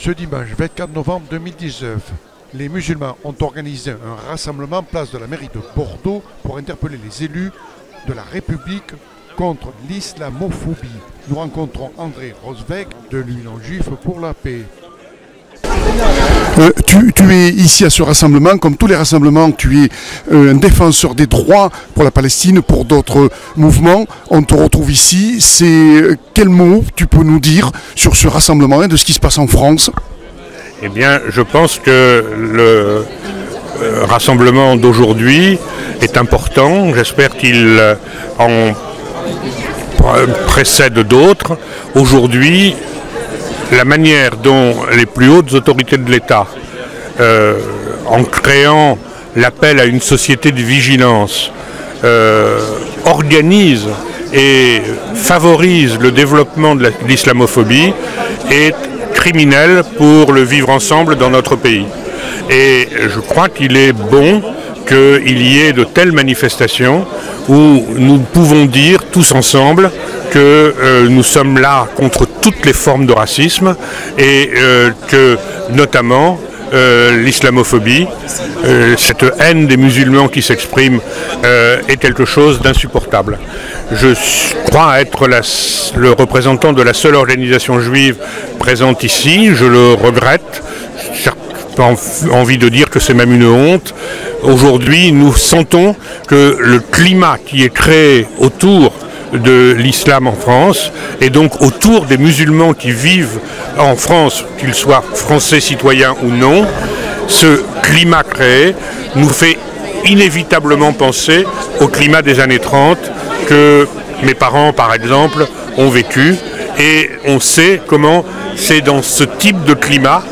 Ce dimanche 24 novembre 2019, les musulmans ont organisé un rassemblement place de la mairie de Bordeaux pour interpeller les élus de la République contre l'islamophobie. Nous rencontrons André Rosweg de l'Union juive pour la paix. Tu es ici à ce rassemblement, comme tous les rassemblements, tu es un défenseur des droits pour la Palestine, pour d'autres mouvements. On te retrouve ici. Quel mot tu peux nous dire sur ce rassemblement et de ce qui se passe en France? Eh bien, je pense que le rassemblement d'aujourd'hui est important. J'espère qu'il en précède d'autres. Aujourd'hui, la manière dont les plus hautes autorités de l'État, en créant l'appel à une société de vigilance, organisent et favorisent le développement de l'islamophobie est criminel pour le vivre ensemble dans notre pays. Et je crois qu'il est bon qu'il y ait de telles manifestations où nous pouvons dire tous ensemble que nous sommes là contre toutes les formes de racisme et que notamment l'islamophobie, cette haine des musulmans qui s'exprime est quelque chose d'insupportable. Je crois être le représentant de la seule organisation juive présente ici, je le regrette. J'ai envie de dire que c'est même une honte. Aujourd'hui, nous sentons que le climat qui est créé autour de l'islam en France et donc autour des musulmans qui vivent en France, qu'ils soient français citoyens ou non, ce climat créé nous fait inévitablement penser au climat des années 30 que mes parents, par exemple, ont vécu, et on sait comment c'est dans ce type de climat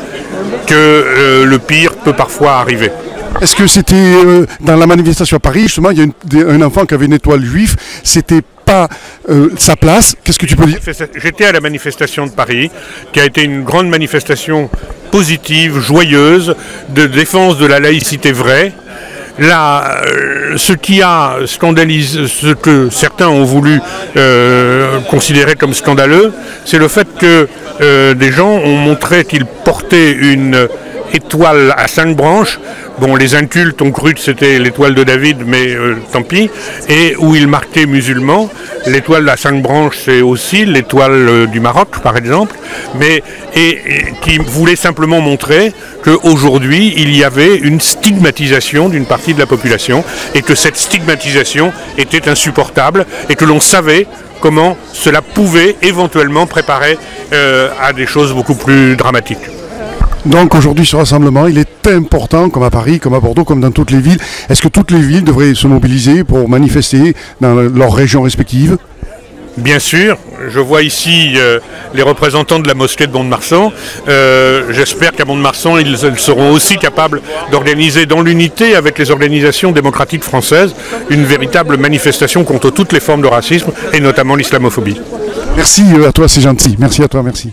que le pire peut parfois arriver. Est-ce que c'était dans la manifestation à Paris, justement, il y a un enfant qui avait une étoile juive, c'était pas sa place? Qu'est-ce que tu peux dire? J'étais à la manifestation de Paris, qui a été une grande manifestation positive, joyeuse, de défense de la laïcité vraie. Là, ce qui a scandalisé, ce que certains ont voulu considérer comme scandaleux, c'est le fait que des gens ont montré qu'ils portaient une étoile à 5 branches. Bon, les incultes ont cru que c'était l'étoile de David, mais tant pis. Et où il marquait musulman. L'étoile à 5 branches, c'est aussi l'étoile du Maroc, par exemple. Mais et qui voulait simplement montrer qu'aujourd'hui, il y avait une stigmatisation d'une partie de la population et que cette stigmatisation était insupportable et que l'on savait comment cela pouvait éventuellement préparer à des choses beaucoup plus dramatiques. Donc aujourd'hui, ce rassemblement, il est important, comme à Paris, comme à Bordeaux, comme dans toutes les villes. Est-ce que toutes les villes devraient se mobiliser pour manifester dans leurs régions respectives? Bien sûr, je vois ici les représentants de la mosquée de Mont-de-Marsan. J'espère qu'à Mont-de-Marsan, ils seront aussi capables d'organiser dans l'unité avec les organisations démocratiques françaises une véritable manifestation contre toutes les formes de racisme et notamment l'islamophobie. Merci à toi, c'est gentil. Merci à toi, merci.